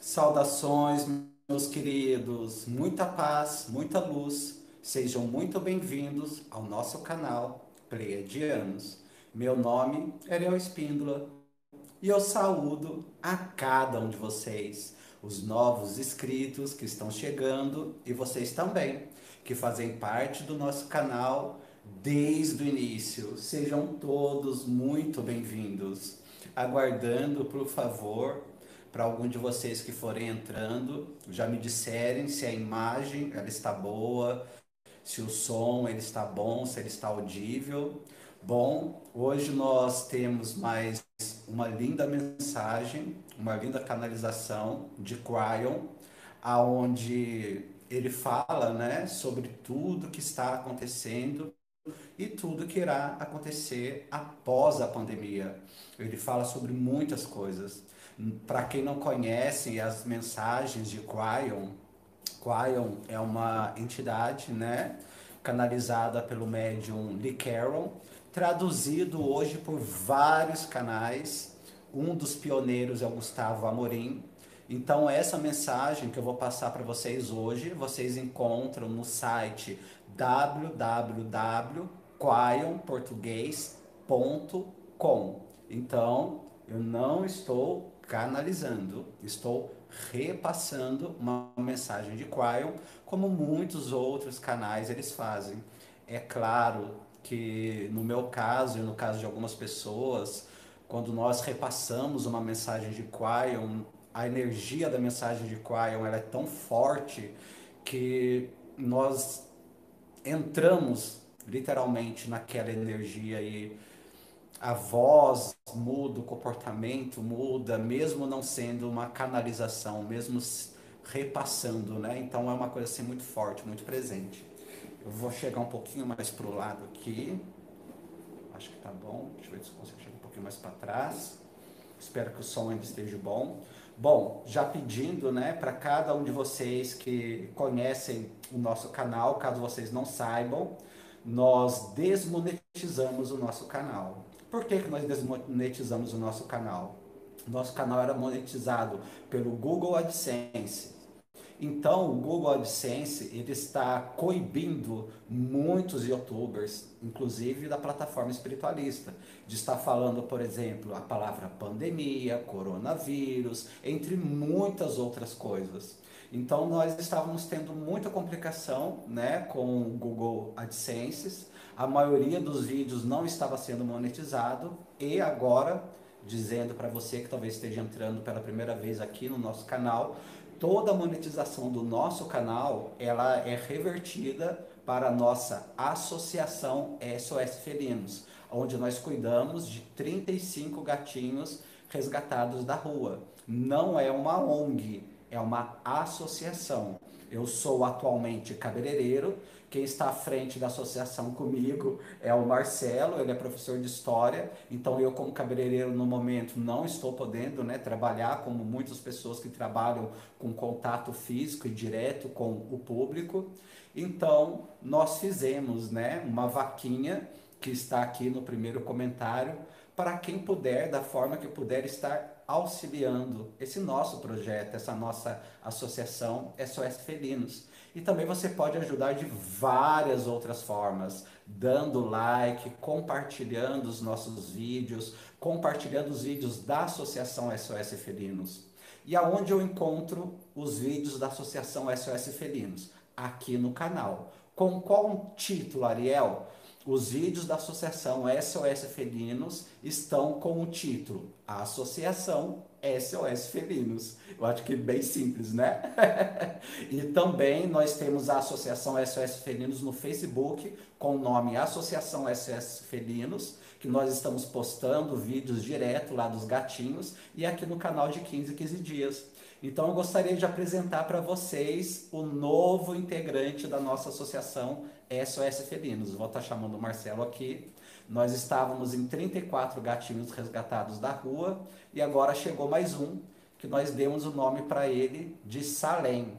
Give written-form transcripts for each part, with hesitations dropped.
Saudações, meus queridos, muita paz, muita luz. Sejam muito bem-vindos ao nosso canal Pleiadianos. Meu nome é Ariel Espíndola e eu saúdo a cada um de vocês, os novos inscritos que estão chegando e vocês também, que fazem parte do nosso canal desde o início. Sejam todos muito bem-vindos. Aguardando, por favor, para algum de vocês que forem entrando, já me disserem se a imagem ela está boa, se o som ele está bom, se ele está audível. Bom, hoje nós temos mais uma linda mensagem, uma linda canalização de Cryon, aonde ele fala, né, sobre tudo que está acontecendo e tudo que irá acontecer após a pandemia. Ele fala sobre muitas coisas. Para quem não conhece as mensagens de Cryon, Cryon é uma entidade, né, canalizada pelo médium Lee Carroll, traduzido hoje por vários canais. Um dos pioneiros é o Gustavo Amorim. Então, essa mensagem que eu vou passar para vocês hoje, vocês encontram no site www.quionportuguês.com. Então, eu não estou canalizando, estou repassando uma mensagem de Quail, como muitos outros canais eles fazem. É claro que no meu caso e no caso de algumas pessoas, quando nós repassamos uma mensagem de Quail, a energia da mensagem de Quail ela é tão forte que nós entramos literalmente naquela energia e a voz muda, o comportamento muda, mesmo não sendo uma canalização, mesmo repassando, né? Então é uma coisa assim muito forte, muito presente. Eu vou chegar um pouquinho mais para o lado aqui. Acho que tá bom. Deixa eu ver se eu consigo chegar um pouquinho mais para trás. Espero que o som ainda esteja bom. Bom, já pedindo, né, para cada um de vocês que conhecem o nosso canal, caso vocês não saibam, nós desmonetizamos o nosso canal. Por que nós desmonetizamos o nosso canal? Nosso canal era monetizado pelo Google AdSense. Então, o Google AdSense ele está coibindo muitos YouTubers, inclusive da plataforma espiritualista, de estar falando, por exemplo, a palavra pandemia, coronavírus, entre muitas outras coisas. Então, nós estávamos tendo muita complicação, né, com o Google AdSense. A maioria dos vídeos não estava sendo monetizado e agora, dizendo para você que talvez esteja entrando pela primeira vez aqui no nosso canal, toda a monetização do nosso canal ela é revertida para a nossa associação SOS Felinos, onde nós cuidamos de 35 gatinhos resgatados da rua. Não é uma ONG, é uma associação. Eu sou atualmente cabeleireiro. Quem está à frente da associação comigo é o Marcelo, ele é professor de história. Então eu, como cabeleireiro, no momento não estou podendo, né, trabalhar como muitas pessoas que trabalham com contato físico e direto com o público. Então nós fizemos, né, uma vaquinha que está aqui no primeiro comentário para quem puder, da forma que puder, estar auxiliando esse nosso projeto, essa nossa associação SOS Felinos. E também você pode ajudar de várias outras formas, dando like, compartilhando os nossos vídeos, compartilhando os vídeos da Associação SOS Felinos. E aonde eu encontro os vídeos da Associação SOS Felinos? Aqui no canal. Com qual título, Ariel? Os vídeos da Associação SOS Felinos estão com o título A Associação SOS Felinos. Eu acho que é bem simples, né? E também nós temos a Associação SOS Felinos no Facebook, com o nome Associação SOS Felinos, que nós estamos postando vídeos direto lá dos gatinhos, e aqui no canal de 15 em 15 dias. Então eu gostaria de apresentar para vocês o novo integrante da nossa associação SOS Felinos. Vou estar chamando o Marcelo aqui. Nós estávamos em 34 gatinhos resgatados da rua e agora chegou mais um, que nós demos o nome para ele de Salem.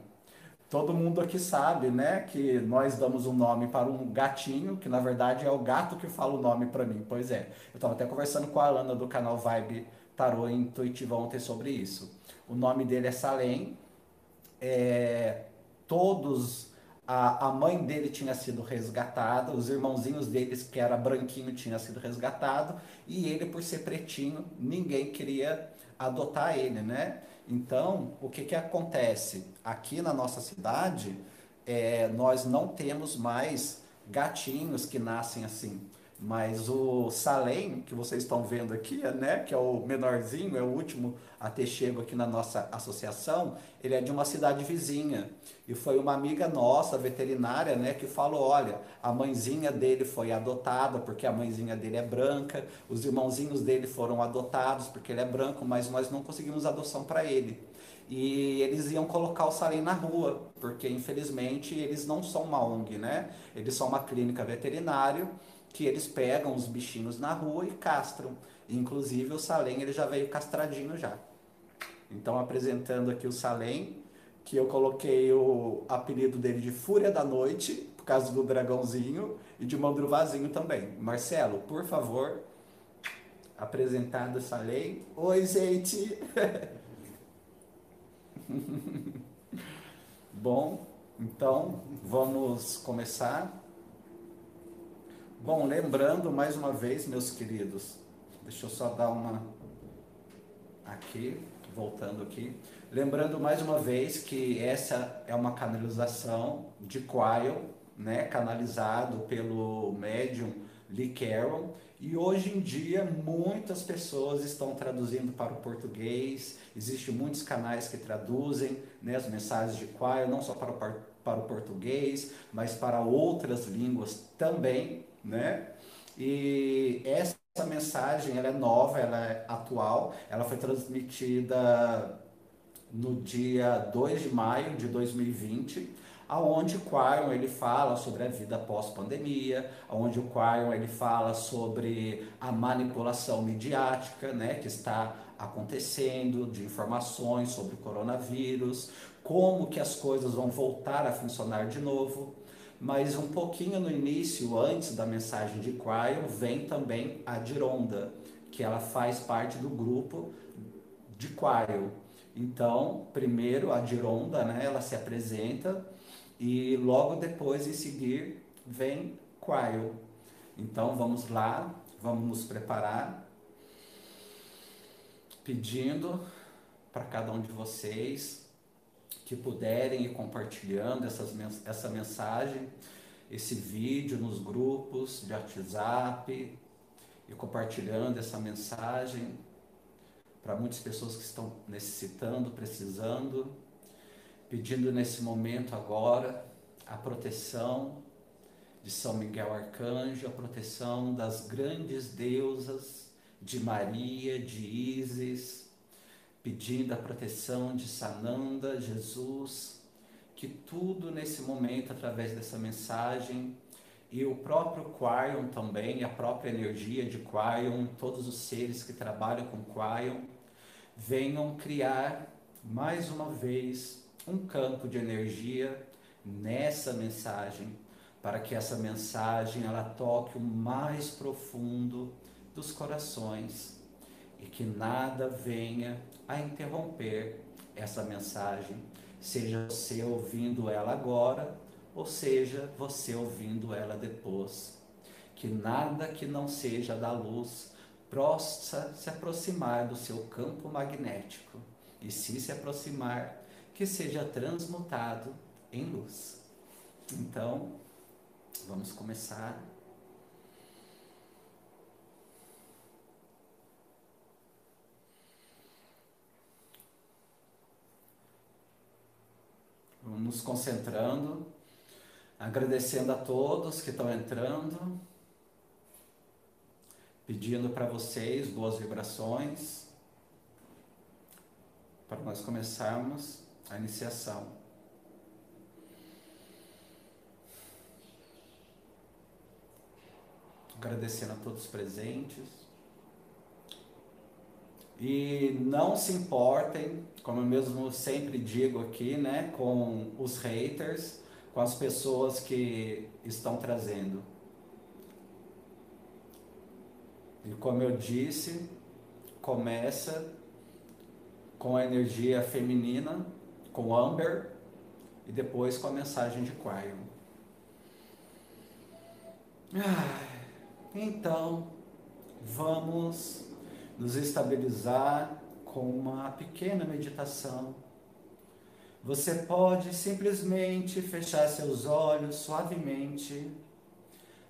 Todo mundo aqui sabe, né, que nós damos um nome para um gatinho, que na verdade é o gato que fala o nome para mim. Pois é, eu estava até conversando com a Alana do canal Vibe Tarô Intuitiva ontem sobre isso. o nome dele é Salem. Todos, a mãe dele tinha sido resgatada, os irmãozinhos deles, que era branquinho, tinha sido resgatado, e ele, por ser pretinho, ninguém queria adotar ele, né? Então, o que que acontece? Aqui na nossa cidade, nós não temos mais gatinhos que nascem assim. Mas o Salem, que vocês estão vendo aqui, né, que é o menorzinho, é o último a ter chego aqui na nossa associação, ele é de uma cidade vizinha. E foi uma amiga nossa, veterinária, né, que falou, olha, a mãezinha dele foi adotada porque a mãezinha dele é branca, os irmãozinhos dele foram adotados porque ele é branco, mas nós não conseguimos adoção para ele. E eles iam colocar o Salem na rua, porque infelizmente eles não são uma ONG, né? Eles são uma clínica veterinária que eles pegam os bichinhos na rua e castram. Inclusive o Salem ele já veio castradinho já. Então apresentando aqui o Salem, que eu coloquei o apelido dele de Fúria da Noite, por causa do dragãozinho, e de Mandruvazinho também. Marcelo, por favor, apresentado o Salem. Oi, gente! Bom, então vamos começar. Bom, lembrando mais uma vez, meus queridos, deixa eu só dar uma aqui, voltando aqui. Lembrando mais uma vez que essa é uma canalização de Quail, né, canalizado pelo médium Lee Carroll, e hoje em dia muitas pessoas estão traduzindo para o português, existem muitos canais que traduzem, né, as mensagens de Quail, não só para o português, mas para outras línguas também, né? E essa mensagem ela é nova, ela é atual, ela foi transmitida no dia 2 de maio de 2020, aonde o Quarion ele fala sobre a vida pós-pandemia, aonde o Quarion ele fala sobre a manipulação midiática, né, que está acontecendo, de informações sobre o coronavírus, como que as coisas vão voltar a funcionar de novo. Mas um pouquinho no início, antes da mensagem de Quarion, vem também a Dironda, que ela faz parte do grupo de Quarion. Então, primeiro a Dironda, né, ela se apresenta e logo depois, em seguir, vem Quarion. Então, vamos lá, vamos nos preparar, pedindo para cada um de vocês que puderem ir compartilhando essa mensagem, esse vídeo nos grupos de WhatsApp e compartilhando essa mensagem para muitas pessoas que estão necessitando, precisando, pedindo nesse momento agora a proteção de São Miguel Arcanjo, a proteção das grandes deusas de Maria, de Ísis, pedindo a proteção de Sananda, Jesus, que tudo nesse momento, através dessa mensagem, e o próprio Quarion também, a própria energia de Quarion, todos os seres que trabalham com Quarion, venham criar mais uma vez um campo de energia nessa mensagem, para que essa mensagem ela toque o mais profundo dos corações e que nada venha a interromper essa mensagem, seja você ouvindo ela agora ou seja você ouvindo ela depois. Que nada que não seja da luz possa se aproximar do seu campo magnético, e se aproximar, que seja transmutado em luz. Então, vamos começar. Vamos nos concentrando, agradecendo a todos que estão entrando, pedindo para vocês boas vibrações, para nós começarmos a iniciação. Agradecendo a todos os presentes. E não se importem, como eu mesmo sempre digo aqui, né, com os haters, com as pessoas que estão trazendo. E como eu disse, começa com a energia feminina, com Amber, e depois com a mensagem de Quion. Então, vamos nos estabilizar com uma pequena meditação. Você pode simplesmente fechar seus olhos suavemente,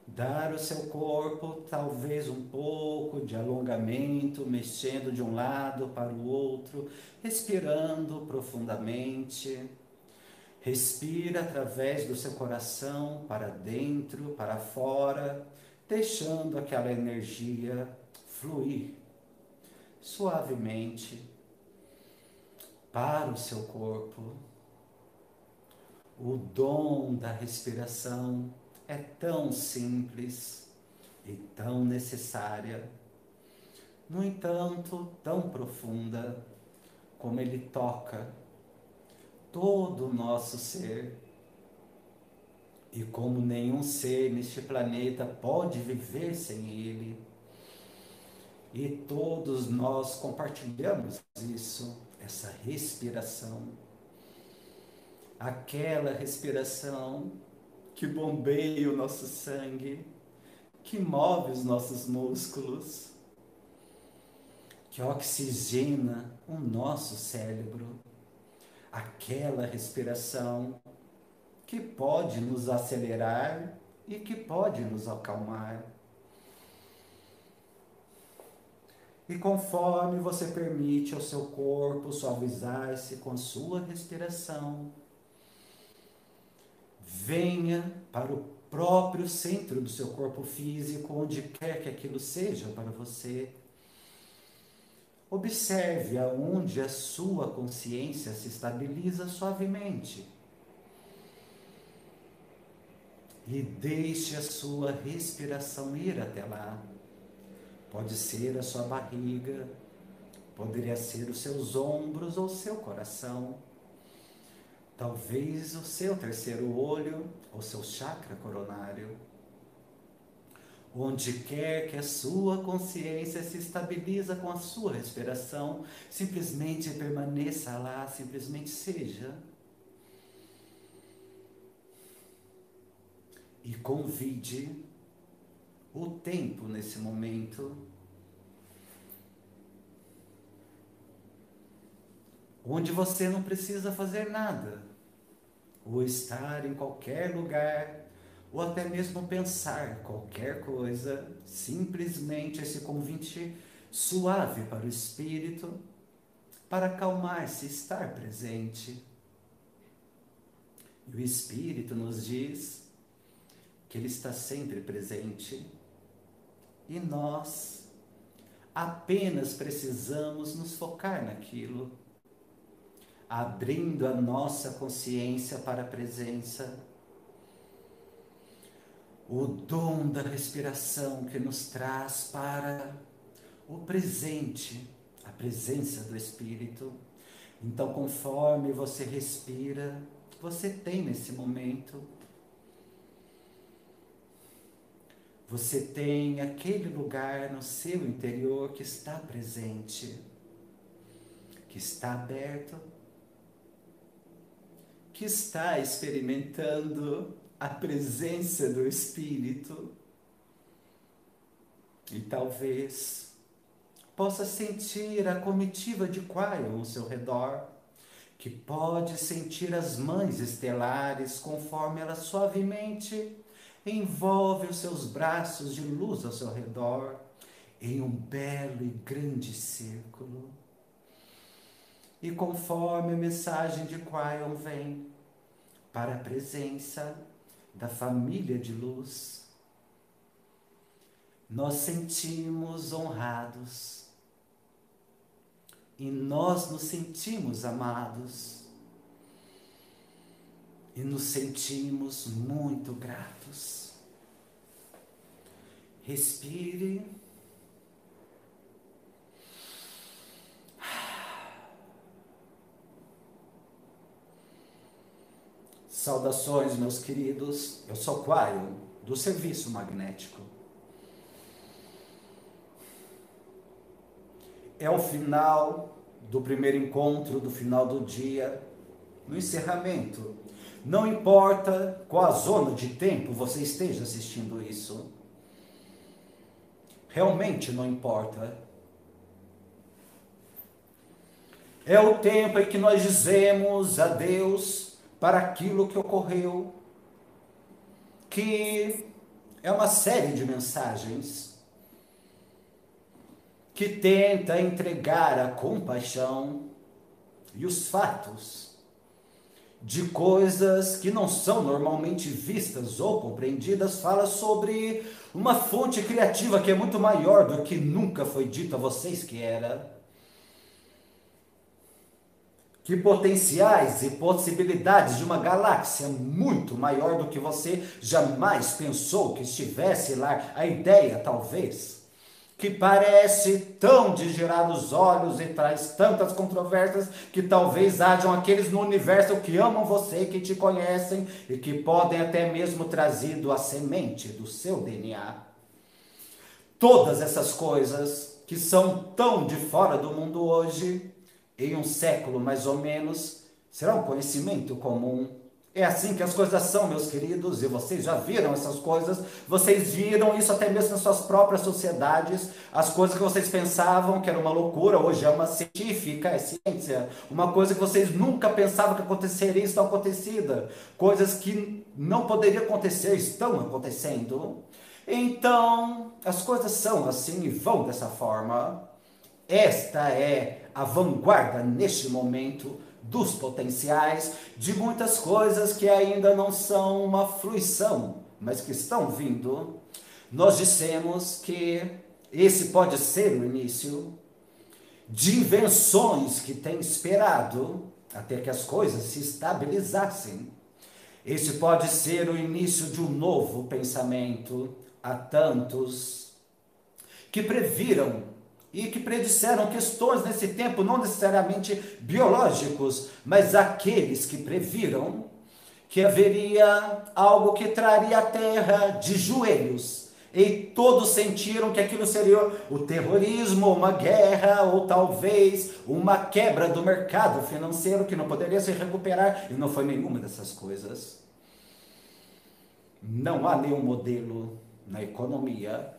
dar ao seu corpo talvez um pouco de alongamento, mexendo de um lado para o outro, respirando profundamente. Respira através do seu coração para dentro, para fora, deixando aquela energia fluir suavemente para o seu corpo. O dom da respiração é tão simples e tão necessária, no entanto, tão profunda, como ele toca todo o nosso ser, e como nenhum ser neste planeta pode viver sem ele. E todos nós compartilhamos isso, essa respiração. Aquela respiração que bombeia o nosso sangue, que move os nossos músculos, que oxigena o nosso cérebro. Aquela respiração que pode nos acelerar e que pode nos acalmar. E conforme você permite ao seu corpo suavizar-se com a sua respiração, venha para o próprio centro do seu corpo físico, onde quer que aquilo seja para você. Observe aonde a sua consciência se estabiliza suavemente. E deixe a sua respiração ir até lá. Pode ser a sua barriga, poderia ser os seus ombros ou seu coração. Talvez o seu terceiro olho ou seu chakra coronário. Onde quer que a sua consciência se estabiliza com a sua respiração, simplesmente permaneça lá, simplesmente seja. E convide o tempo nesse momento, onde você não precisa fazer nada, ou estar em qualquer lugar, ou até mesmo pensar qualquer coisa, simplesmente esse convite suave para o espírito, para acalmar-se, estar presente. E o espírito nos diz que ele está sempre presente, e nós apenas precisamos nos focar naquilo, abrindo a nossa consciência para a presença. O dom da respiração que nos traz para o presente, a presença do Espírito. Então, conforme você respira, você tem nesse momento, você tem aquele lugar no seu interior que está presente, que está aberto, que está experimentando a presença do Espírito. E talvez possa sentir a comitiva de Quion ao seu redor, que pode sentir as mães estelares conforme ela suavemente envolve os seus braços de luz ao seu redor em um belo e grande círculo. E conforme a mensagem de Quion vem para a presença da família de luz, nós sentimos honrados e nós nos sentimos amados e nos sentimos muito gratos. Respire. Saudações, meus queridos. Eu sou Quion, do Serviço Magnético. É o final do primeiro encontro, do final do dia, no encerramento. Não importa qual a zona de tempo você esteja assistindo isso. Realmente não importa. É o tempo em que nós dizemos adeus para aquilo que ocorreu, que é uma série de mensagens que tenta entregar a compaixão e os fatos de coisas que não são normalmente vistas ou compreendidas. Fala sobre uma fonte criativa que é muito maior do que nunca foi dito a vocês que era. Que potenciais e possibilidades de uma galáxia muito maior do que você jamais pensou que estivesse lá. A ideia, talvez, que parece tão de girar os olhos e traz tantas controvérsias, que talvez hajam aqueles no universo que amam você, que te conhecem e que podem até mesmo trazido a semente do seu DNA. Todas essas coisas que são tão de fora do mundo hoje, em um século mais ou menos, será um conhecimento comum. É assim que as coisas são, meus queridos, e vocês já viram essas coisas, vocês viram isso até mesmo nas suas próprias sociedades. As coisas que vocês pensavam que era uma loucura, hoje é uma científica, é ciência. Uma coisa que vocês nunca pensavam que aconteceria, estão acontecida. Coisas que não poderiam acontecer, estão acontecendo. Então, as coisas são assim e vão dessa forma. Esta é a vanguarda neste momento dos potenciais de muitas coisas que ainda não são uma fruição, mas que estão vindo. Nós dissemos que esse pode ser o início de invenções que têm esperado até que as coisas se estabilizassem. Esse pode ser o início de um novo pensamento. Há tantos que previram e que predisseram questões nesse tempo, não necessariamente biológicos, mas aqueles que previram que haveria algo que traria a Terra de joelhos. E todos sentiram que aquilo seria o terrorismo, uma guerra, ou talvez uma quebra do mercado financeiro que não poderia se recuperar, e não foi nenhuma dessas coisas. Não há nenhum modelo na economia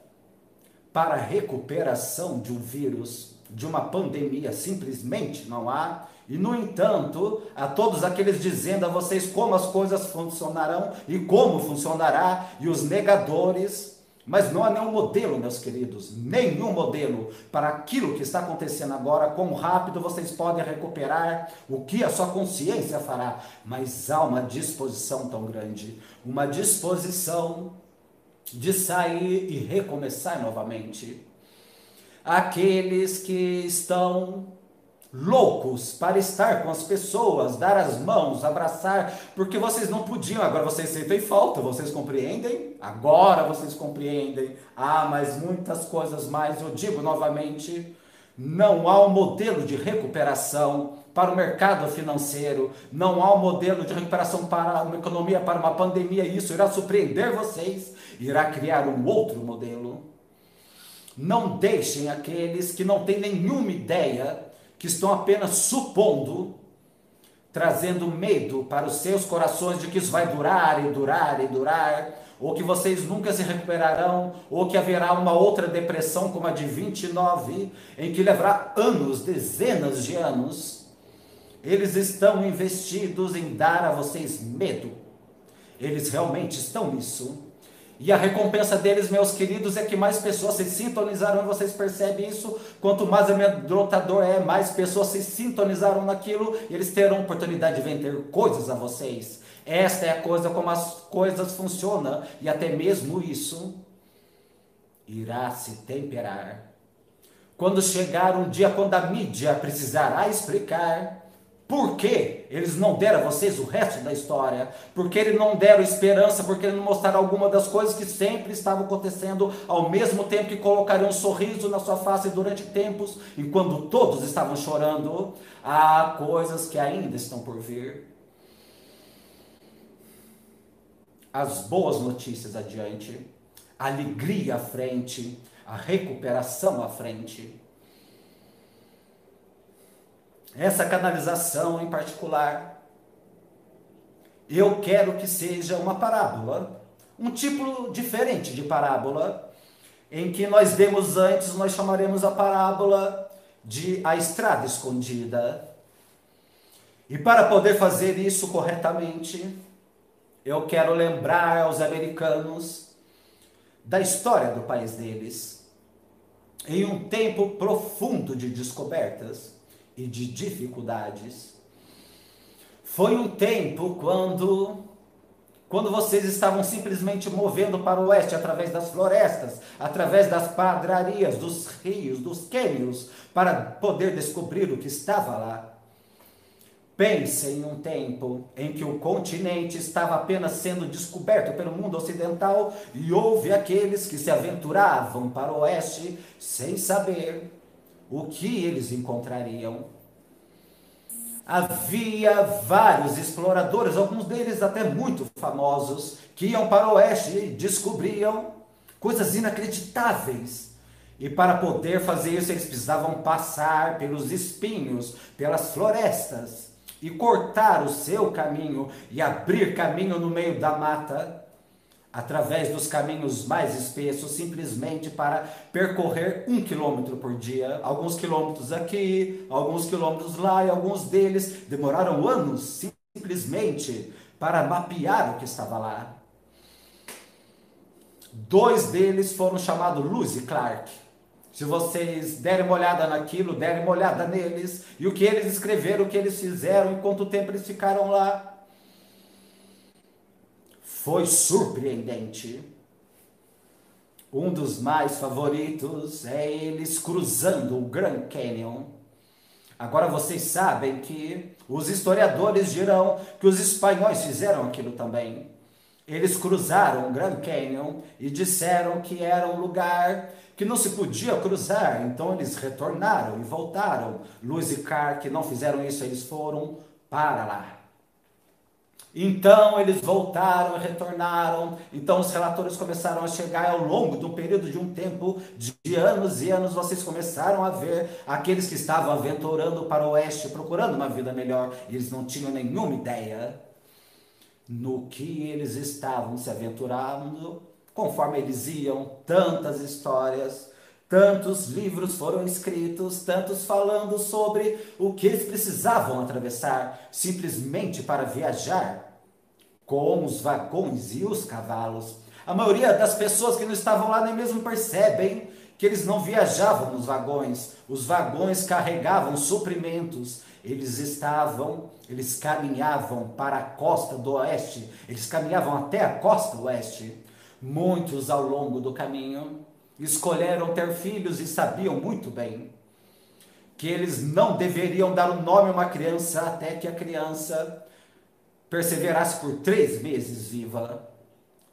para a recuperação de um vírus, de uma pandemia, simplesmente não há. E, no entanto, a todos aqueles dizendo a vocês como as coisas funcionarão e como funcionará, e os negadores, mas não há nenhum modelo, meus queridos, nenhum modelo para aquilo que está acontecendo agora, quão rápido vocês podem recuperar, o que a sua consciência fará, mas há uma disposição tão grande, uma disposição de sair e recomeçar novamente. Aqueles que estão loucos para estar com as pessoas, dar as mãos, abraçar, porque vocês não podiam, agora vocês sentem falta, vocês compreendem? Agora vocês compreendem. Mas muitas coisas mais, eu digo novamente, não há um modelo de recuperação para o mercado financeiro, não há um modelo de recuperação para uma economia, para uma pandemia. Isso irá surpreender vocês, irá criar um outro modelo. Não deixem aqueles que não têm nenhuma ideia, que estão apenas supondo, trazendo medo para os seus corações de que isso vai durar e durar e durar, ou que vocês nunca se recuperarão, ou que haverá uma outra depressão como a de 29, em que levará anos, dezenas de anos. Eles estão investidos em dar a vocês medo. Eles realmente estão nisso. E a recompensa deles, meus queridos, é que mais pessoas se sintonizarão, e vocês percebem isso. Quanto mais amedrontador é, mais pessoas se sintonizaram naquilo, e eles terão oportunidade de vender coisas a vocês. Esta é a coisa como as coisas funcionam, e até mesmo isso irá se temperar. Quando chegar um dia, quando a mídia precisará explicar por que eles não deram a vocês o resto da história, porque eles não deram esperança, porque eles não mostraram alguma das coisas que sempre estavam acontecendo, ao mesmo tempo que colocariam um sorriso na sua face durante tempos, enquanto todos estavam chorando. Há coisas que ainda estão por vir. As boas notícias adiante, a alegria à frente, a recuperação à frente. essa canalização em particular, eu quero que seja uma parábola, um tipo diferente de parábola, em que nós vemos antes, nós chamaremos a parábola de a estrada escondida. E para poder fazer isso corretamente, eu quero lembrar aos americanos da história do país deles, em um tempo profundo de descobertas e de dificuldades. Foi um tempo quando vocês estavam simplesmente movendo para o oeste através das florestas, através das pedrarias, dos rios, dos cânions, para poder descobrir o que estava lá. Pense em um tempo em que o continente estava apenas sendo descoberto pelo mundo ocidental e houve aqueles que se aventuravam para o oeste sem saber o que eles encontrariam. Havia vários exploradores, alguns deles até muito famosos, que iam para o oeste e descobriam coisas inacreditáveis. E para poder fazer isso, eles precisavam passar pelos espinhos, pelas florestas, e cortar o seu caminho e abrir caminho no meio da mata, através dos caminhos mais espessos, simplesmente para percorrer 1 quilômetro por dia, alguns quilômetros aqui, alguns quilômetros lá, e alguns deles demoraram anos simplesmente para mapear o que estava lá. 2 deles foram chamados Lewis e Clark. Se vocês derem uma olhada naquilo, derem uma olhada neles, e o que eles escreveram, o que eles fizeram, e quanto tempo eles ficaram lá, foi surpreendente. Um dos mais favoritos é eles cruzando o Grand Canyon. Agora vocês sabem que os historiadores dirão que os espanhóis fizeram aquilo também. Eles cruzaram o Grand Canyon e disseram que era um lugar que não se podia cruzar, então eles retornaram e voltaram. Lewis e Clark não fizeram isso, eles foram para lá. Então eles voltaram e retornaram, então os relatores começaram a chegar ao longo do período de um tempo de anos e anos, vocês começaram a ver aqueles que estavam aventurando para o oeste, procurando uma vida melhor, e eles não tinham nenhuma ideia no que eles estavam se aventurando. Conforme eles iam, tantas histórias, tantos livros foram escritos, tantos falando sobre o que eles precisavam atravessar, simplesmente para viajar com os vagões e os cavalos. A maioria das pessoas que não estavam lá nem mesmo percebem que eles não viajavam nos vagões. Os vagões carregavam suprimentos. Eles caminhavam para a costa do oeste, eles caminhavam até a costa oeste. Muitos ao longo do caminho escolheram ter filhos e sabiam muito bem que eles não deveriam dar o nome a uma criança até que a criança perseverasse por 3 meses viva,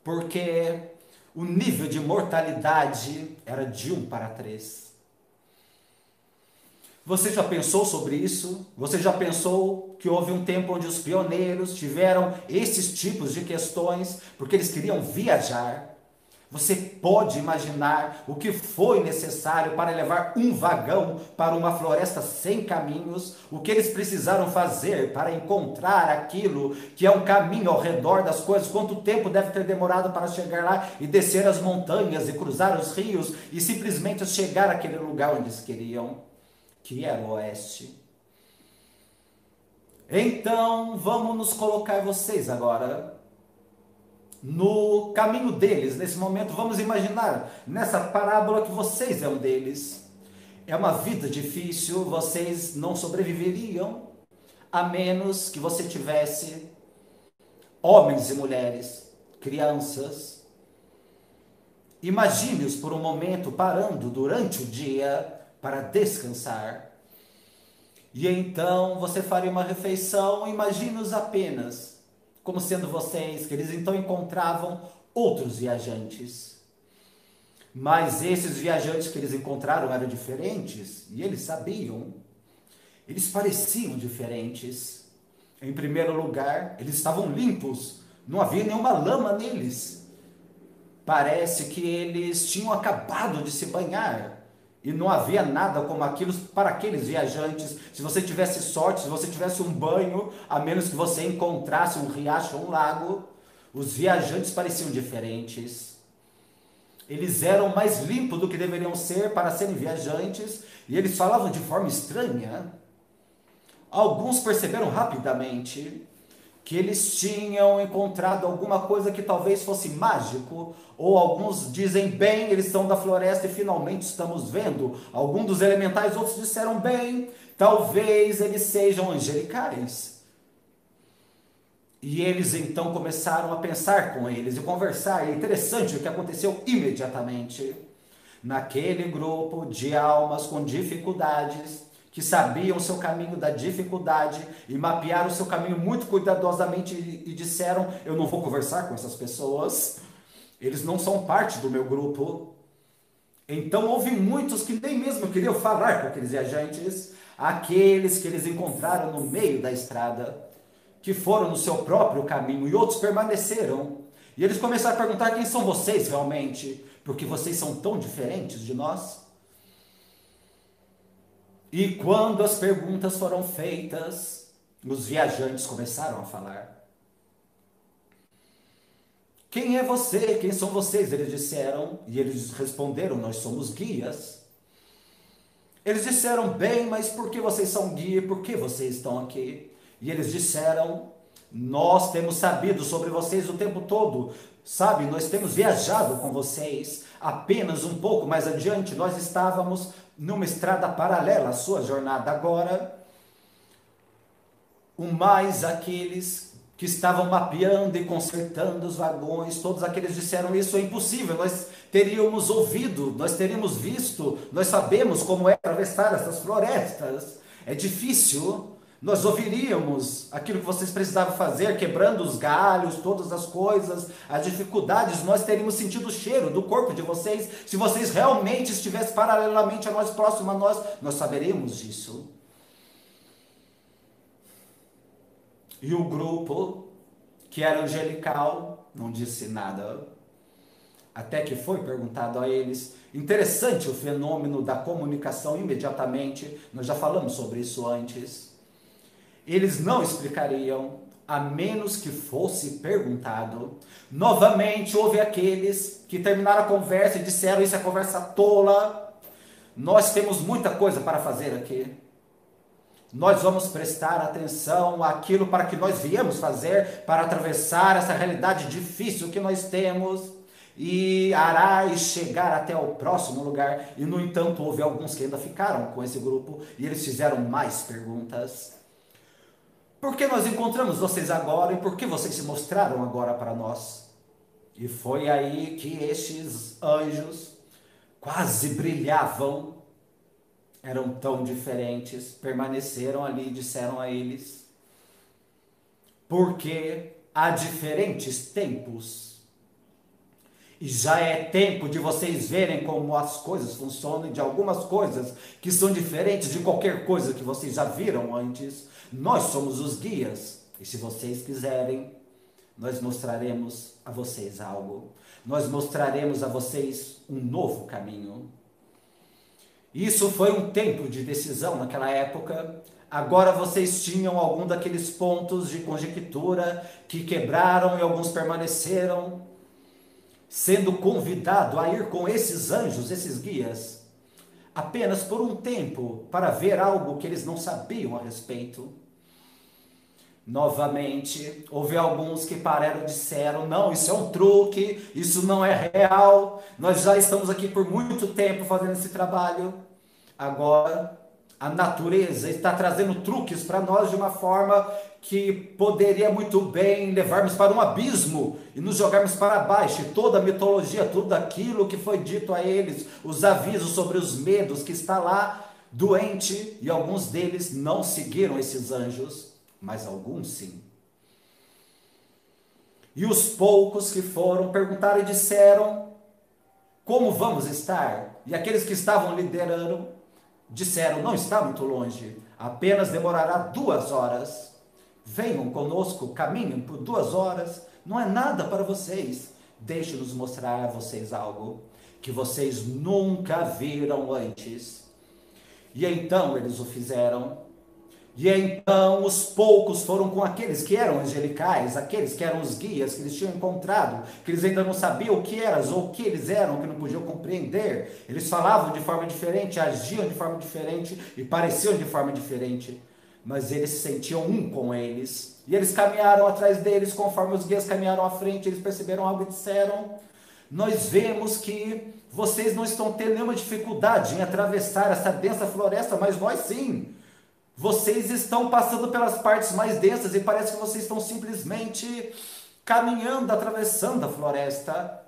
porque o nível de mortalidade era de 1 para 3. Você já pensou sobre isso? Você já pensou que houve um tempo onde os pioneiros tiveram esses tipos de questões porque eles queriam viajar? Você pode imaginar o que foi necessário para levar um vagão para uma floresta sem caminhos? O que eles precisaram fazer para encontrar aquilo que é um caminho ao redor das coisas? Quanto tempo deve ter demorado para chegar lá e descer as montanhas e cruzar os rios e simplesmente chegar àquele lugar onde eles queriam, que era o oeste? Então, vamos nos colocar vocês agora no caminho deles, nesse momento. Vamos imaginar nessa parábola que vocês é um deles. É uma vida difícil, vocês não sobreviveriam a menos que você tivesse homens e mulheres, crianças. Imagine-os por um momento parando durante o dia para descansar. E então você faria uma refeição, imagine-os apenas como sendo vocês, que eles então encontravam outros viajantes. Mas esses viajantes que eles encontraram eram diferentes, e eles sabiam. Eles pareciam diferentes. Em primeiro lugar, eles estavam limpos, não havia nenhuma lama neles. Parece que eles tinham acabado de se banhar. E não havia nada como aquilo para aqueles viajantes. Se você tivesse sorte, se você tivesse um banho, a menos que você encontrasse um riacho ou um lago, os viajantes pareciam diferentes. Eles eram mais limpos do que deveriam ser para serem viajantes, e eles falavam de forma estranha. Alguns perceberam rapidamente que eles tinham encontrado alguma coisa que talvez fosse mágico, ou alguns dizem bem, eles são da floresta e finalmente estamos vendo algum dos elementais, outros disseram bem, talvez eles sejam angelicais. E eles então começaram a pensar com eles e conversar. É interessante o que aconteceu imediatamente. Naquele grupo de almas com dificuldades, que sabiam o seu caminho da dificuldade e mapearam o seu caminho muito cuidadosamente e disseram: eu não vou conversar com essas pessoas, eles não são parte do meu grupo. Então houve muitos que nem mesmo queriam falar com aqueles viajantes, aqueles que eles encontraram no meio da estrada, que foram no seu próprio caminho, e outros permaneceram. E eles começaram a perguntar: quem são vocês realmente? Porque vocês são tão diferentes de nós. E quando as perguntas foram feitas, os viajantes começaram a falar. Quem é você? Quem são vocês? Eles disseram, e eles responderam: nós somos guias. Eles disseram: bem, mas por que vocês são guia? Por que vocês estão aqui? E eles disseram: nós temos sabido sobre vocês o tempo todo. Sabe, nós temos viajado com vocês. Apenas um pouco mais adiante, nós estávamos numa estrada paralela à sua jornada. Agora, o mais aqueles que estavam mapeando e consertando os vagões, todos aqueles disseram: isso é impossível, nós teríamos ouvido, nós teríamos visto, nós sabemos como é atravessar essas florestas, é difícil, nós ouviríamos aquilo que vocês precisavam fazer, quebrando os galhos, todas as coisas, as dificuldades, nós teríamos sentido o cheiro do corpo de vocês, se vocês realmente estivessem paralelamente a nós, próximo a nós saberíamos disso. E o grupo, que era angelical, não disse nada, até que foi perguntado a eles. Interessante o fenômeno da comunicação imediatamente, nós já falamos sobre isso antes. Eles não explicariam, a menos que fosse perguntado. Novamente houve aqueles que terminaram a conversa e disseram: isso é conversa tola, nós temos muita coisa para fazer aqui. Nós vamos prestar atenção àquilo para que nós viemos fazer, para atravessar essa realidade difícil que nós temos e arar e chegar até o próximo lugar. E no entanto houve alguns que ainda ficaram com esse grupo e eles fizeram mais perguntas. Por que nós encontramos vocês agora e por que vocês se mostraram agora para nós? E foi aí que estes anjos quase brilhavam, eram tão diferentes, permaneceram ali e disseram a eles: porque há diferentes tempos, e já é tempo de vocês verem como as coisas funcionam, e de algumas coisas que são diferentes de qualquer coisa que vocês já viram antes. Nós somos os guias, e se vocês quiserem, nós mostraremos a vocês algo. Nós mostraremos a vocês um novo caminho. Isso foi um tempo de decisão naquela época. Agora vocês tinham algum daqueles pontos de conjectura que quebraram e alguns permaneceram, sendo convidado a ir com esses anjos, esses guias, apenas por um tempo, para ver algo que eles não sabiam a respeito. Novamente, houve alguns que pararam e disseram: não, isso é um truque, isso não é real, nós já estamos aqui por muito tempo fazendo esse trabalho. Agora, a natureza está trazendo truques para nós de uma forma que poderia muito bem levarmos para um abismo e nos jogarmos para baixo. E toda a mitologia, tudo aquilo que foi dito a eles, os avisos sobre os medos que está lá, doente, e alguns deles não seguiram esses anjos, mas alguns sim. E os poucos que foram perguntaram e disseram: como vamos estar? E aqueles que estavam liderando disseram: não está muito longe, apenas demorará 2 horas. Venham conosco, caminhem por 2 horas, não é nada para vocês. Deixe-nos mostrar a vocês algo. que vocês nunca viram antes. E então eles o fizeram. E então os poucos foram com aqueles que eram angelicais, aqueles que eram os guias que eles tinham encontrado, que eles ainda não sabiam o que eram ou o que eles eram, que não podiam compreender. Eles falavam de forma diferente, agiam de forma diferente e pareciam de forma diferente. Mas eles se sentiam um com eles. E eles caminharam atrás deles, conforme os guias caminharam à frente, eles perceberam algo e disseram: nós vemos que vocês não estão tendo nenhuma dificuldade em atravessar essa densa floresta, mas nós sim. Vocês estão passando pelas partes mais densas e parece que vocês estão simplesmente caminhando, atravessando a floresta,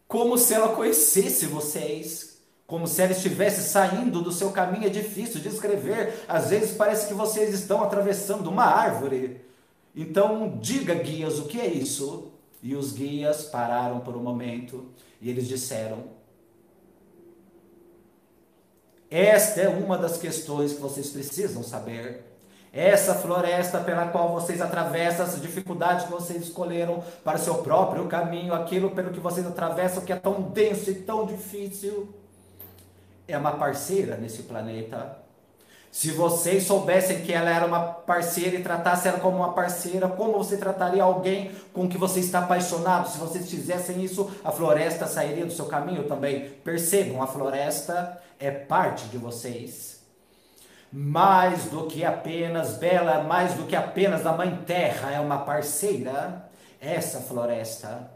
como se ela conhecesse vocês, como se ela estivesse saindo do seu caminho. É difícil de escrever, às vezes parece que vocês estão atravessando uma árvore. Então diga, guias, o que é isso? E os guias pararam por um momento e eles disseram: esta é uma das questões que vocês precisam saber. Essa floresta pela qual vocês atravessam, as dificuldades que vocês escolheram para o seu próprio caminho, aquilo pelo que vocês atravessam que é tão denso e tão difícil, é uma parceira nesse planeta. Se vocês soubessem que ela era uma parceira e tratassem ela como uma parceira, como você trataria alguém com que você está apaixonado? Se vocês fizessem isso, a floresta sairia do seu caminho também. Percebam, a floresta é parte de vocês. Mais do que apenas Bela, mais do que apenas a Mãe Terra é uma parceira, essa floresta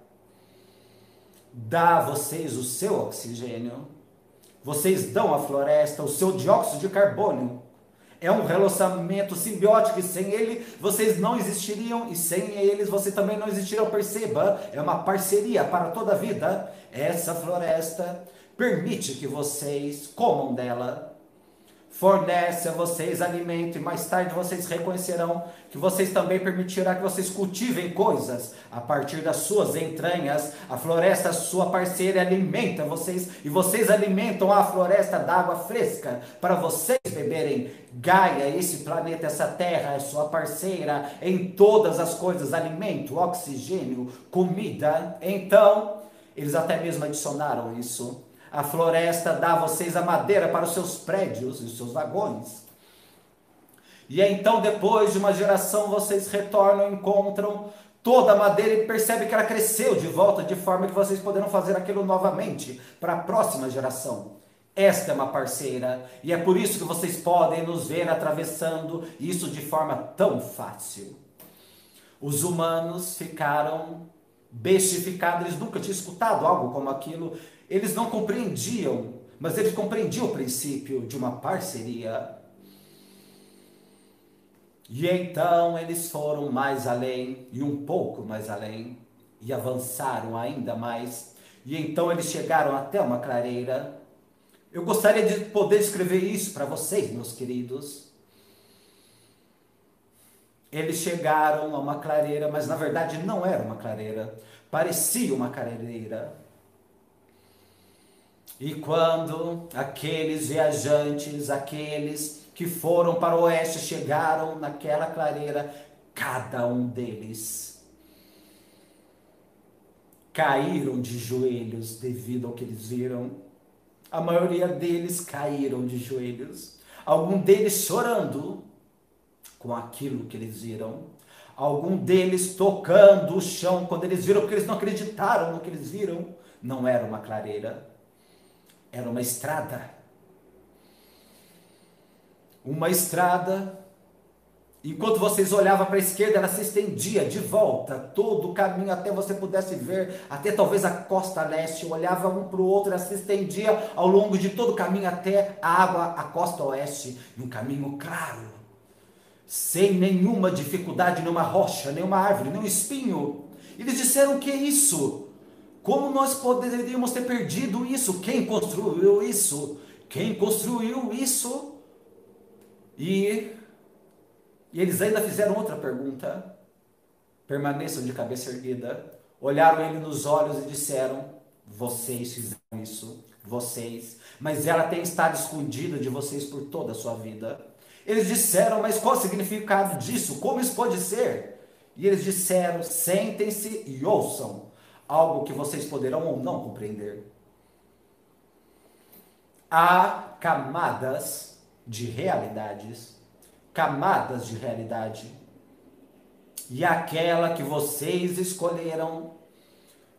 dá a vocês o seu oxigênio. Vocês dão à floresta o seu dióxido de carbono. É um relacionamento simbiótico e sem ele vocês não existiriam e sem eles você também não existiriam. Perceba, é uma parceria para toda a vida. Essa floresta permite que vocês comam dela, fornece a vocês alimento e mais tarde vocês reconhecerão que vocês também permitirá que vocês cultivem coisas a partir das suas entranhas. A floresta, sua parceira, alimenta vocês e vocês alimentam a floresta d'água fresca para vocês beberem. Gaia, esse planeta, essa terra é sua parceira em todas as coisas: alimento, oxigênio, comida. Então, eles até mesmo adicionaram isso. A floresta dá a vocês a madeira para os seus prédios e os seus vagões. E então, depois de uma geração, vocês retornam, encontram toda a madeira e percebem que ela cresceu de volta, de forma que vocês poderão fazer aquilo novamente para a próxima geração. Esta é uma parceira, e é por isso que vocês podem nos ver atravessando isso de forma tão fácil. Os humanos ficaram bestificados, eles nunca tinham escutado algo como aquilo. Eles não compreendiam, mas eles compreendiam o princípio de uma parceria. E então eles foram mais além, e um pouco mais além, e avançaram ainda mais. E então eles chegaram até uma clareira. Eu gostaria de poder escrever isso para vocês, meus queridos. Eles chegaram a uma clareira, mas na verdade não era uma clareira. Parecia uma clareira. E quando aqueles viajantes, aqueles que foram para o oeste, chegaram naquela clareira, cada um deles caíram de joelhos devido ao que eles viram. A maioria deles caíram de joelhos. Algum deles chorando com aquilo que eles viram. Algum deles tocando o chão quando eles viram, porque eles não acreditaram no que eles viram. Não era uma clareira. Era uma estrada. Uma estrada. Enquanto vocês olhavam para a esquerda, ela se estendia de volta, todo o caminho até você pudesse ver, até talvez a costa leste. Olhava um para o outro, ela se estendia ao longo de todo o caminho até a água, a costa oeste. Um caminho claro, sem nenhuma dificuldade, nenhuma rocha, nenhuma árvore, nenhum espinho. Eles disseram: o que é isso? Como nós poderíamos ter perdido isso? Quem construiu isso? Quem construiu isso? E eles ainda fizeram outra pergunta. Permaneçam de cabeça erguida. Olharam ele nos olhos e disseram: vocês fizeram isso, vocês. Mas ela tem estado escondida de vocês por toda a sua vida. Eles disseram: mas qual o significado disso? Como isso pode ser? E eles disseram: sentem-se e ouçam algo que vocês poderão ou não compreender. Há camadas de realidade, e aquela que vocês escolheram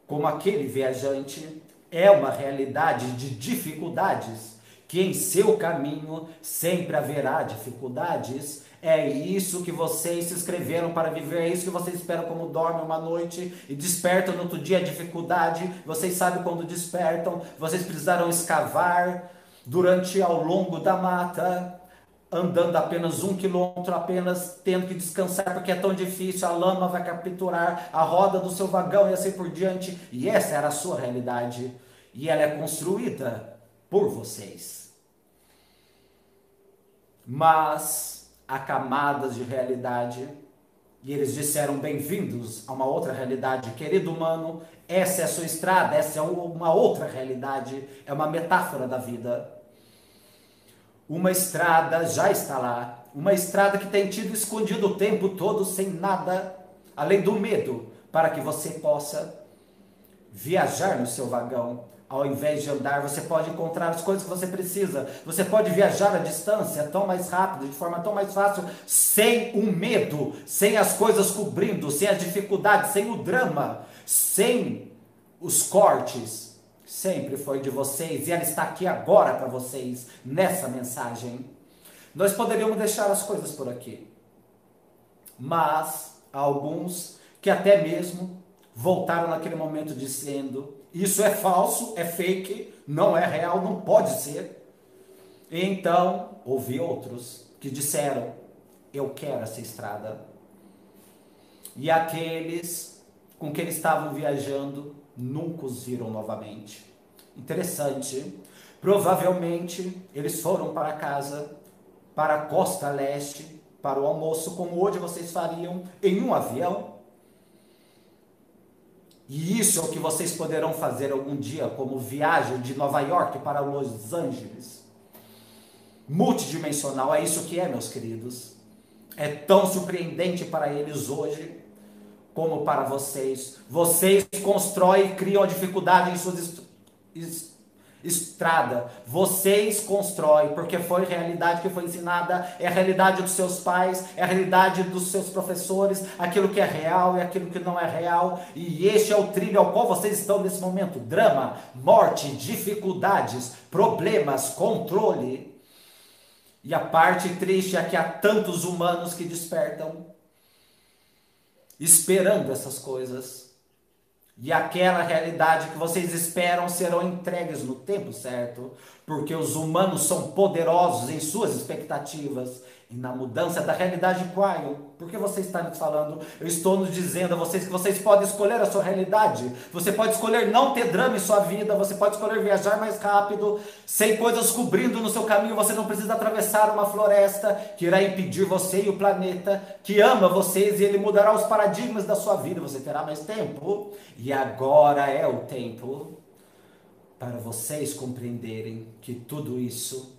como aquele viajante é uma realidade de dificuldades, que em seu caminho sempre haverá dificuldades. É isso que vocês se inscreveram para viver, é isso que vocês esperam como dormem uma noite e despertam no outro dia a dificuldade. Vocês sabem quando despertam, vocês precisaram escavar durante ao longo da mata, andando apenas 1 quilômetro, apenas tendo que descansar porque é tão difícil, a lama vai capturar a roda do seu vagão e assim por diante. E essa era a sua realidade, e ela é construída por vocês. Mas há camadas de realidade, e eles disseram: bem-vindos a uma outra realidade, querido humano, essa é a sua estrada, essa é uma outra realidade, é uma metáfora da vida. Uma estrada já está lá, uma estrada que tem tido escondido o tempo todo sem nada, além do medo, para que você possa viajar no seu vagão. Ao invés de andar, você pode encontrar as coisas que você precisa. Você pode viajar à distância tão mais rápido, de forma tão mais fácil, sem o medo, sem as coisas cobrindo, sem as dificuldades, sem o drama, sem os cortes. Sempre foi de vocês e ela está aqui agora para vocês, nessa mensagem. Nós poderíamos deixar as coisas por aqui, mas há alguns que até mesmo voltaram naquele momento dizendo: isso é falso, é fake, não é real, não pode ser. E então houve outros que disseram: eu quero essa estrada. E aqueles com quem eles estavam viajando nunca os viram novamente. Interessante. Provavelmente eles foram para casa, para a costa leste, para o almoço, como hoje vocês fariam em um avião. E isso é o que vocês poderão fazer algum dia, como viagem de Nova York para Los Angeles. Multidimensional, é isso que é, meus queridos. É tão surpreendente para eles hoje como para vocês. Vocês constroem e criam a dificuldade em suas estrada. Vocês constroem, porque foi realidade que foi ensinada, é a realidade dos seus pais, é a realidade dos seus professores, aquilo que é real e aquilo que não é real. E este é o trilho ao qual vocês estão nesse momento: drama, morte, dificuldades, problemas, controle. E a parte triste é que há tantos humanos que despertam esperando essas coisas, e aquela realidade que vocês esperam serão entregues no tempo certo, porque os humanos são poderosos em suas expectativas e na mudança da realidade. Qual? Por que você está nos falando? Eu estou nos dizendo a vocês que vocês podem escolher a sua realidade. Você pode escolher não ter drama em sua vida, você pode escolher viajar mais rápido, sem coisas cobrindo no seu caminho. Você não precisa atravessar uma floresta que irá impedir você e o planeta que ama vocês, e ele mudará os paradigmas da sua vida. Você terá mais tempo, e agora é o tempo para vocês compreenderem que tudo isso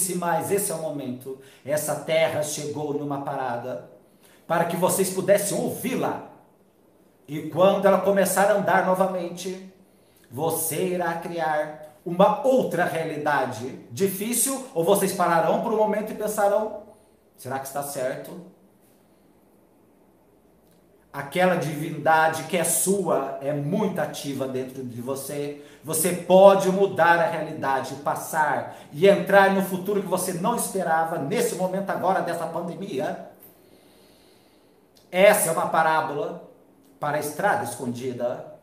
e mais, esse é o momento. Essa terra chegou numa parada para que vocês pudessem ouvi-la. E quando ela começar a andar novamente, você irá criar uma outra realidade. Difícil? Ou vocês pararão por um momento e pensarão: será que está certo? Aquela divindade que é sua é muito ativa dentro de você. Você pode mudar a realidade, passar e entrar no futuro que você não esperava, nesse momento agora dessa pandemia. Essa é uma parábola para a estrada escondida,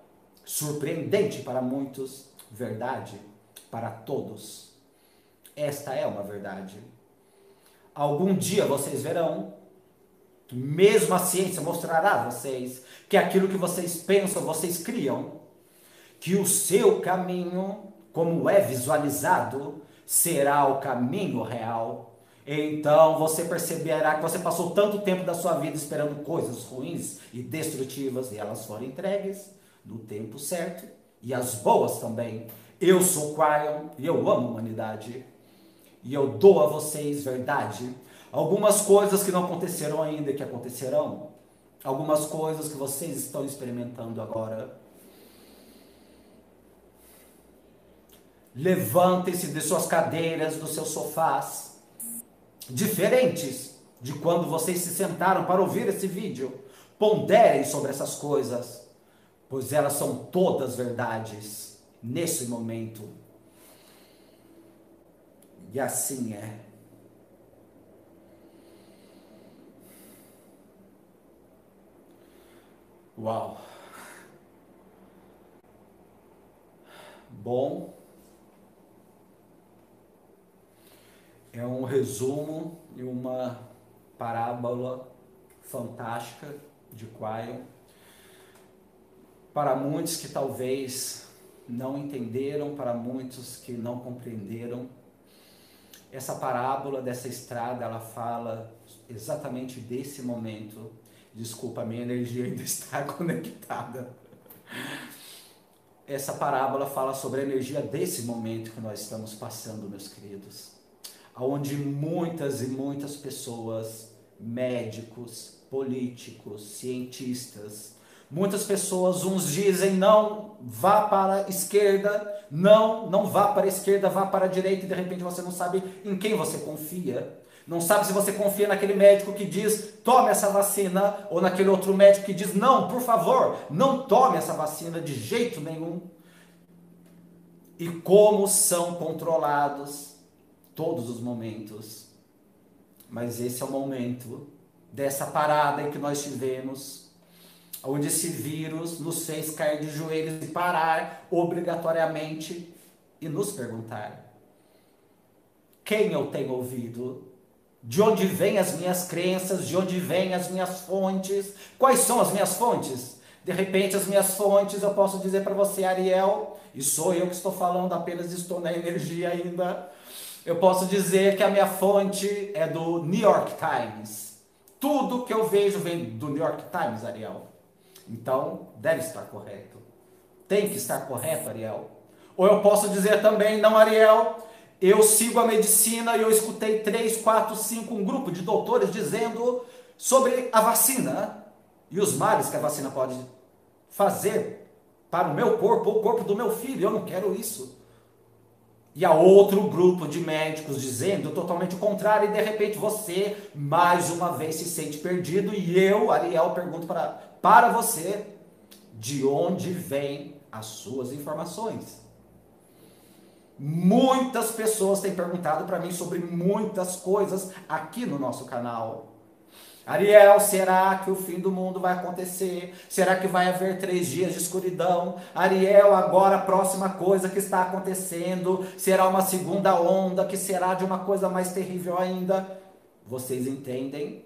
surpreendente para muitos, verdade para todos. Esta é uma verdade. Algum dia vocês verão, mesmo a ciência mostrará a vocês que aquilo que vocês pensam, vocês criam, que o seu caminho, como é visualizado, será o caminho real. Então você perceberá que você passou tanto tempo da sua vida esperando coisas ruins e destrutivas, e elas foram entregues no tempo certo, e as boas também. Eu sou Quion e eu amo a humanidade, e eu dou a vocês verdade. Algumas coisas que não aconteceram ainda, que acontecerão. Algumas coisas que vocês estão experimentando agora. Levantem-se de suas cadeiras, dos seus sofás, diferentes de quando vocês se sentaram para ouvir esse vídeo. Ponderem sobre essas coisas, pois elas são todas verdades nesse momento. E assim é. Uau! Bom, é um resumo e uma parábola fantástica de Quion. Para muitos que talvez não entenderam, para muitos que não compreenderam, essa parábola dessa estrada, ela fala exatamente desse momento. Desculpa, a minha energia ainda está conectada. Essa parábola fala sobre a energia desse momento que nós estamos passando, meus queridos. Onde muitas e muitas pessoas, médicos, políticos, cientistas, muitas pessoas, uns dizem não, vá para a esquerda, não vá para a esquerda, vá para a direita, e de repente você não sabe em quem você confia. Não sabe se você confia naquele médico que diz, tome essa vacina, ou naquele outro médico que diz, não, por favor, não tome essa vacina de jeito nenhum. E como são controlados todos os momentos. Mas esse é o momento dessa parada em que nós tivemos, onde esse vírus nos fez cair de joelhos e parar obrigatoriamente e nos perguntar: quem eu tenho ouvido? De onde vêm as minhas crenças? De onde vêm as minhas fontes? Quais são as minhas fontes? De repente, as minhas fontes, eu posso dizer para você, Ariel, e sou eu que estou falando, apenas estou na energia ainda. Eu posso dizer que a minha fonte é do New York Times. Tudo que eu vejo vem do New York Times, Ariel. Então, deve estar correto. Tem que estar correto, Ariel. Ou eu posso dizer também, não, Ariel, eu sigo a medicina e eu escutei 3, 4, 5, um grupo de doutores dizendo sobre a vacina e os males que a vacina pode fazer para o meu corpo ou o corpo do meu filho. Eu não quero isso. E há outro grupo de médicos dizendo totalmente o contrário, e de repente você, mais uma vez, se sente perdido, e eu, Ariel, pergunto para você, de onde vêm as suas informações? Muitas pessoas têm perguntado para mim sobre muitas coisas aqui no nosso canal. Ariel, será que o fim do mundo vai acontecer? Será que vai haver 3 dias de escuridão? Ariel, agora a próxima coisa que está acontecendo será uma segunda onda, que será de uma coisa mais terrível ainda. Vocês entendem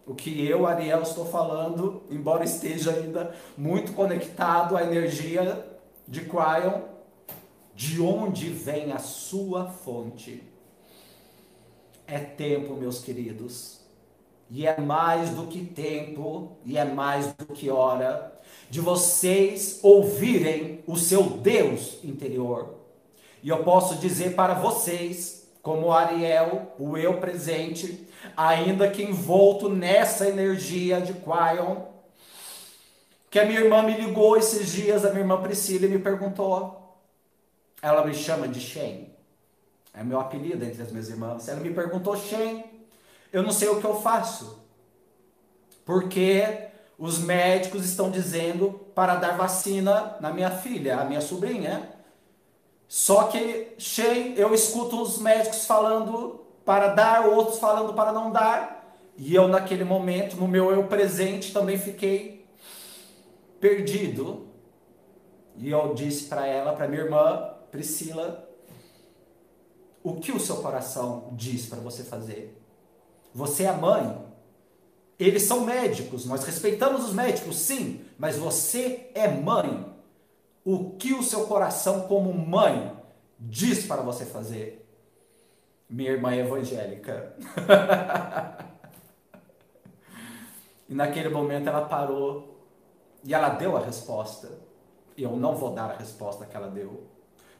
o que eu, Ariel, estou falando, embora esteja ainda muito conectado à energia de Quion? De onde vem a sua fonte? É tempo, meus queridos. E é mais do que tempo, e é mais do que hora, de vocês ouvirem o seu Deus interior. E eu posso dizer para vocês, como Ariel, o eu presente, ainda que envolto nessa energia de Quion, que a minha irmã me ligou esses dias, a minha irmã Priscila, e me perguntou, ela me chama de Shen, é meu apelido entre as minhas irmãs, ela me perguntou, Shen, eu não sei o que eu faço, porque os médicos estão dizendo para dar vacina na minha filha, a minha sobrinha. Só que, Shen, eu escuto os médicos falando para dar, outros falando para não dar, e eu naquele momento, no meu eu presente, também fiquei perdido. E eu disse para ela, para minha irmã Priscila, o que o seu coração diz para você fazer? Você é mãe. Eles são médicos, nós respeitamos os médicos, sim, mas você é mãe. O que o seu coração como mãe diz para você fazer? Minha irmã é evangélica. E naquele momento ela parou e ela deu a resposta. E eu não vou dar a resposta que ela deu.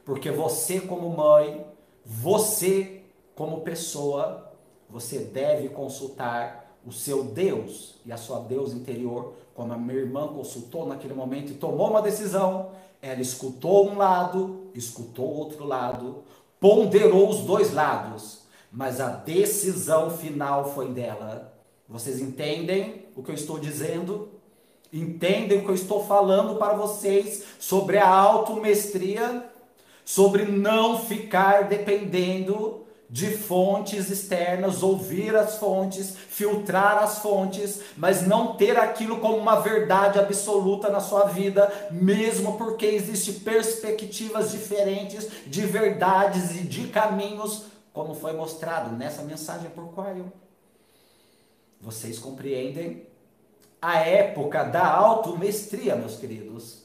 Porque você como mãe, você como pessoa, você deve consultar o seu Deus e a sua Deus interior, como a minha irmã consultou naquele momento e tomou uma decisão, ela escutou um lado, escutou o outro lado, ponderou os dois lados, mas a decisão final foi dela. Vocês entendem o que eu estou dizendo? Entendem o que eu estou falando para vocês sobre a automestria? Sobre não ficar dependendo de fontes externas, ouvir as fontes, filtrar as fontes, mas não ter aquilo como uma verdade absoluta na sua vida, mesmo porque existem perspectivas diferentes de verdades e de caminhos, como foi mostrado nessa mensagem por Quail. Vocês compreendem? A época da automestria, meus queridos.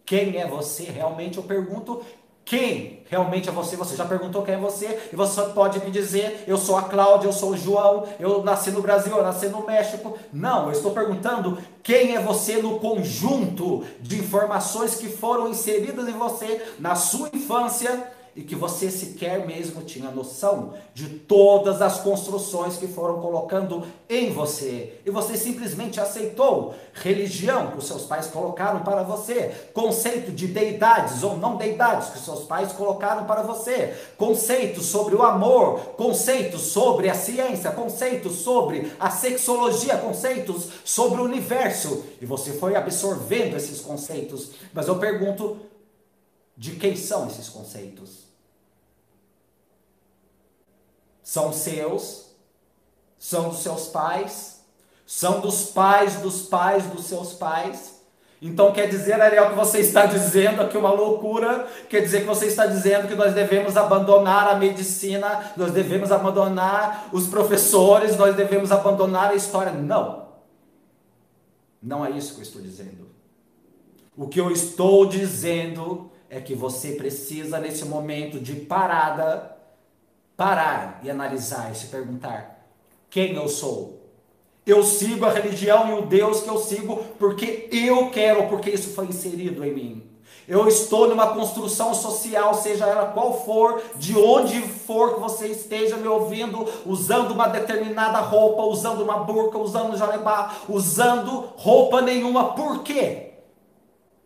Quem é você realmente? Eu pergunto, quem realmente é você? Você já perguntou quem é você? E você pode me dizer, eu sou a Cláudia, eu sou o João, eu nasci no Brasil, eu nasci no México. Não, eu estou perguntando quem é você no conjunto de informações que foram inseridas em você na sua infância e que você sequer mesmo tinha noção de todas as construções que foram colocando em você. E você simplesmente aceitou religião que os seus pais colocaram para você, conceito de deidades ou não deidades que os seus pais colocaram para você, conceitos sobre o amor, conceitos sobre a ciência, conceitos sobre a sexologia, conceitos sobre o universo. E você foi absorvendo esses conceitos. Mas eu pergunto, de quem são esses conceitos? São seus? São dos seus pais? São dos pais dos seus pais? Então quer dizer, Ariel, que você está dizendo aqui uma loucura? Quer dizer que você está dizendo que nós devemos abandonar a medicina, nós devemos abandonar os professores, nós devemos abandonar a história? Não. Não é isso que eu estou dizendo. O que eu estou dizendo é que você precisa, nesse momento de parada, parar e analisar e se perguntar: quem eu sou? Eu sigo a religião e o Deus que eu sigo porque eu quero, porque isso foi inserido em mim. Eu estou numa construção social, seja ela qual for, de onde for que você esteja me ouvindo, usando uma determinada roupa, usando uma burca, usando jalebá, usando roupa nenhuma. Por quê?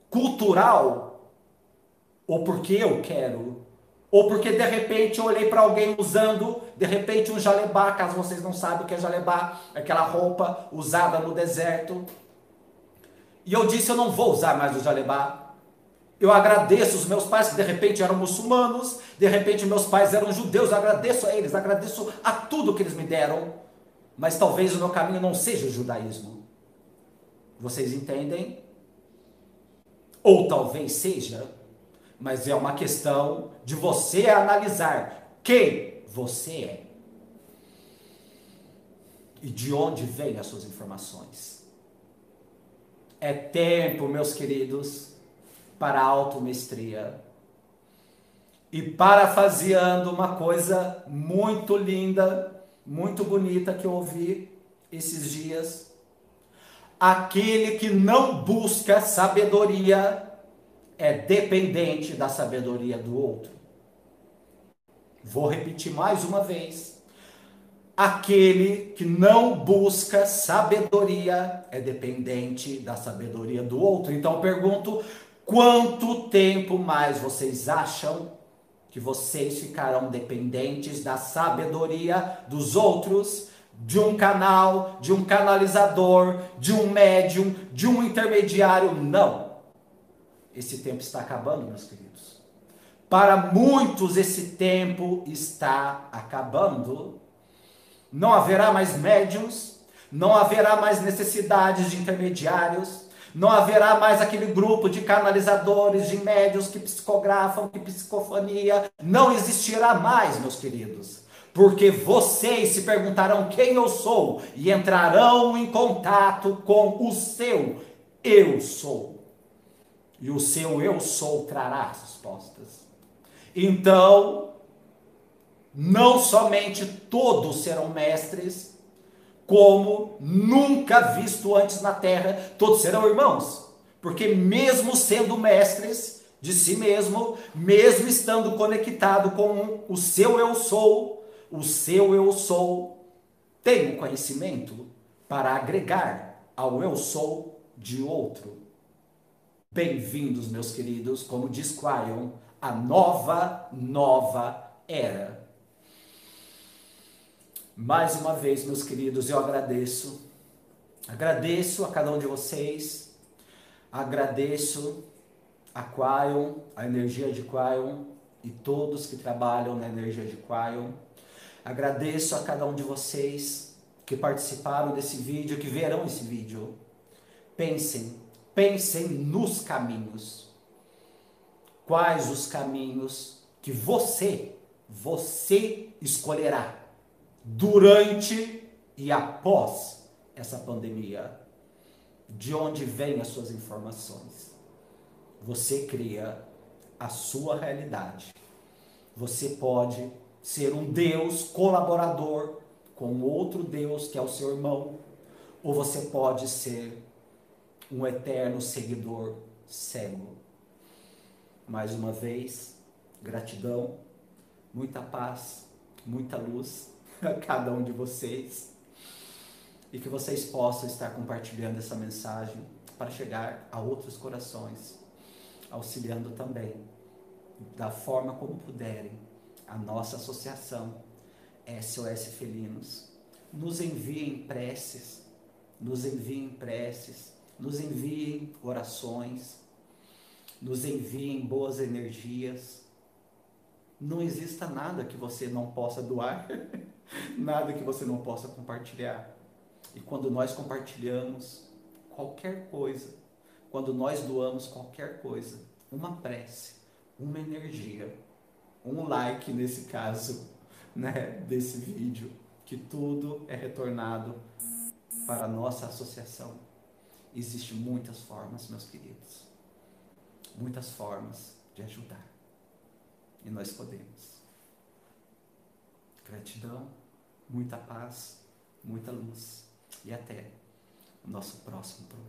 Cultural? Ou porque eu quero? Ou porque de repente eu olhei para alguém usando, de repente um jalebá, caso vocês não sabem o que é jalebá, aquela roupa usada no deserto. E eu disse, eu não vou usar mais o jalebá. Eu agradeço os meus pais que de repente eram muçulmanos, de repente meus pais eram judeus, eu agradeço a eles, agradeço a tudo que eles me deram. Mas talvez o meu caminho não seja o judaísmo. Vocês entendem? Ou talvez seja. Mas é uma questão de você analisar quem você é. E de onde vêm as suas informações. É tempo, meus queridos, para a automestria. E parafraseando uma coisa muito linda, muito bonita que eu ouvi esses dias. Aquele que não busca sabedoria é dependente da sabedoria do outro. Vou repetir mais uma vez. Aquele que não busca sabedoria é dependente da sabedoria do outro. Então eu pergunto, quanto tempo mais vocês acham que vocês ficarão dependentes da sabedoria dos outros, de um canal, de um canalizador, de um médium, de um intermediário? Não. Esse tempo está acabando, meus queridos. Para muitos esse tempo está acabando. Não haverá mais médiums, não haverá mais necessidades de intermediários, não haverá mais aquele grupo de canalizadores, de médiuns que psicografam, que psicofonia. Não existirá mais, meus queridos. Porque vocês se perguntarão quem eu sou e entrarão em contato com o seu eu sou. E o seu eu sou trará as respostas. Então, não somente todos serão mestres, como nunca visto antes na terra, todos serão irmãos. Porque mesmo sendo mestres de si mesmo, mesmo estando conectado com o seu eu sou, Tenho conhecimento para agregar ao eu sou de outro. Bem-vindos, meus queridos, como diz Quion, a nova era. Mais uma vez, meus queridos, eu agradeço a cada um de vocês, agradeço a Quion, a energia de Quion e todos que trabalham na energia de Quion. Agradeço a cada um de vocês que participaram desse vídeo, que verão esse vídeo. Pensem nos caminhos. Quais os caminhos que você escolherá durante e após essa pandemia? De onde vêm as suas informações? Você cria a sua realidade. Você pode ser um Deus colaborador com outro Deus que é o seu irmão, ou você pode ser um eterno seguidor cego. Mais uma vez, gratidão, muita paz, muita luz a cada um de vocês, e que vocês possam estar compartilhando essa mensagem para chegar a outros corações, auxiliando também, da forma como puderem, a nossa associação SOS Felinos. Nos enviem preces, nos enviem orações, nos enviem boas energias. Não exista nada que você não possa doar, nada que você não possa compartilhar. E quando nós compartilhamos qualquer coisa, quando nós doamos qualquer coisa, uma prece, uma energia, um like nesse caso, né, desse vídeo, que tudo é retornado para a nossa associação. Existem muitas formas, meus queridos, muitas formas de ajudar. E nós podemos. Gratidão, muita paz, muita luz. E até o nosso próximo programa.